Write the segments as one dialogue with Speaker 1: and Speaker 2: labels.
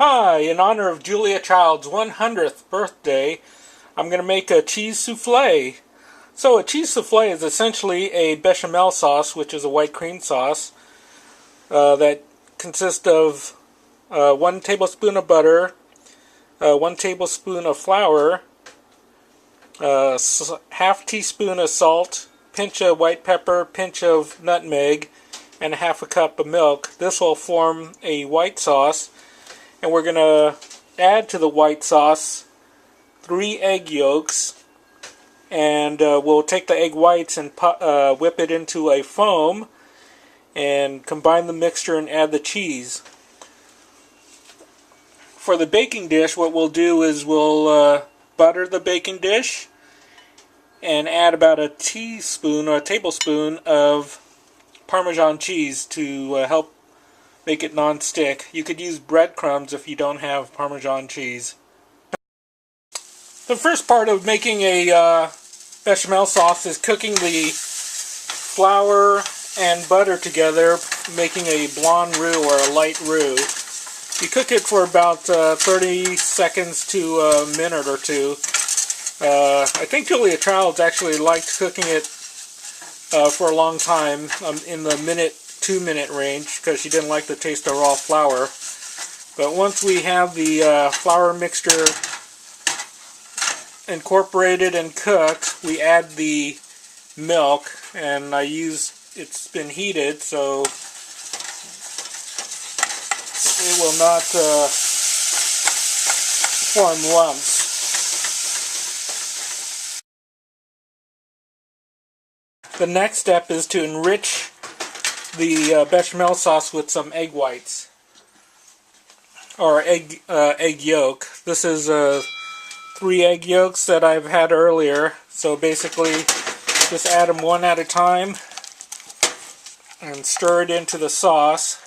Speaker 1: Hi, in honor of Julia Child's 100th birthday, I'm going to make a cheese souffle. So a cheese souffle is essentially a bechamel sauce, which is a white cream sauce, that consists of 1 tablespoon of butter, 1 tablespoon of flour, half teaspoon of salt, pinch of white pepper, pinch of nutmeg, and half a cup of milk. This will form a white sauce. And we're going to add to the white sauce 3 egg yolks, and we'll take the egg whites and whip it into a foam and combine the mixture and add the cheese. For the baking dish, what we'll do is we'll butter the baking dish and add about a teaspoon or a tablespoon of Parmesan cheese to help make it non-stick. You could use breadcrumbs if you don't have Parmesan cheese. The first part of making a bechamel sauce is cooking the flour and butter together, making a blonde roux or a light roux. You cook it for about 30 seconds to a minute or two. I think Julia Childs actually liked cooking it for a long time, in the 2-minute range, because she didn't like the taste of raw flour. But once we have the flour mixture incorporated and cooked, we add the milk, and it's been heated, so it will not form lumps. The next step is to enrich the bechamel sauce with some egg whites, or egg yolk. This is 3 egg yolks that I've had earlier, so basically just add them one at a time and stir it into the sauce.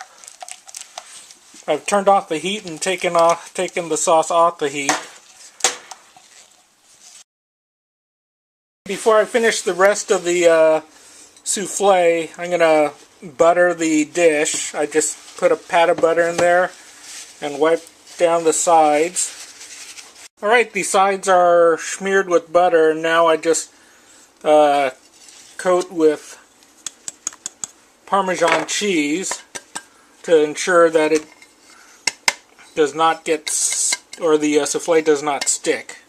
Speaker 1: I've turned off the heat and taken the sauce off the heat. Before I finish the rest of the souffle, I'm going to butter the dish. I just put a pat of butter in there and wipe down the sides. Alright, the sides are smeared with butter. Now I just coat with Parmesan cheese to ensure that it does not get, or the souffle does not stick.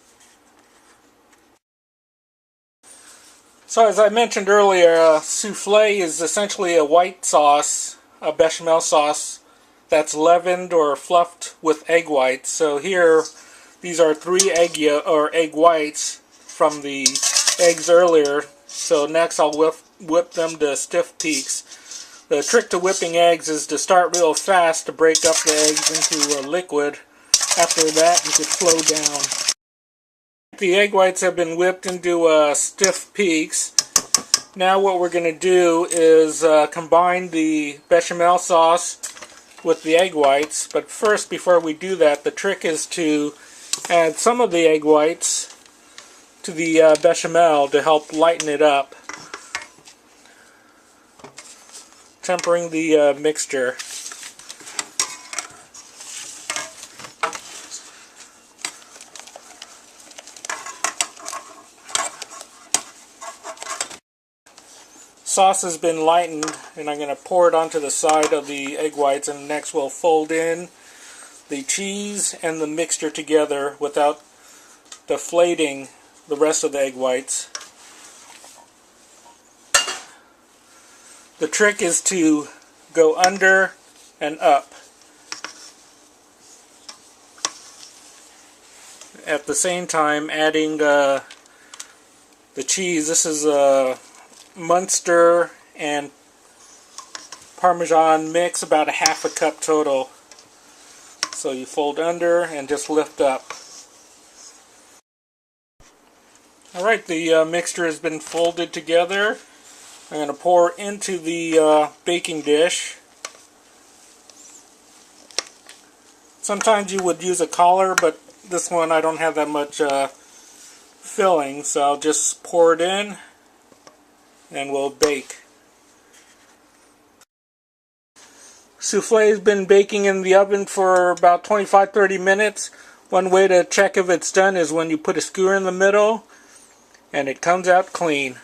Speaker 1: So as I mentioned earlier, souffle is essentially a white sauce, a bechamel sauce that's leavened or fluffed with egg whites. So here, these are 3 egg whites from the eggs earlier. So next I'll whip them to stiff peaks. The trick to whipping eggs is to start real fast to break up the eggs into a liquid. After that, you could slow down. The egg whites have been whipped into stiff peaks. Now what we're going to do is combine the bechamel sauce with the egg whites. But first, before we do that, the trick is to add some of the egg whites to the bechamel to help lighten it up, tempering the mixture. Sauce has been lightened, and I'm going to pour it onto the side of the egg whites, and next we'll fold in the cheese and the mixture together without deflating the rest of the egg whites. The trick is to go under and up at the same time adding the cheese. This is Munster and Parmesan mix, about a half a cup total. So you fold under and just lift up. Alright, the mixture has been folded together. I'm going to pour into the baking dish. Sometimes you would use a collar, but this one I don't have that much filling, so I'll just pour it in and we'll bake. souffle has been baking in the oven for about 25-30 minutes. One way to check if it's done is when you put a skewer in the middle and it comes out clean.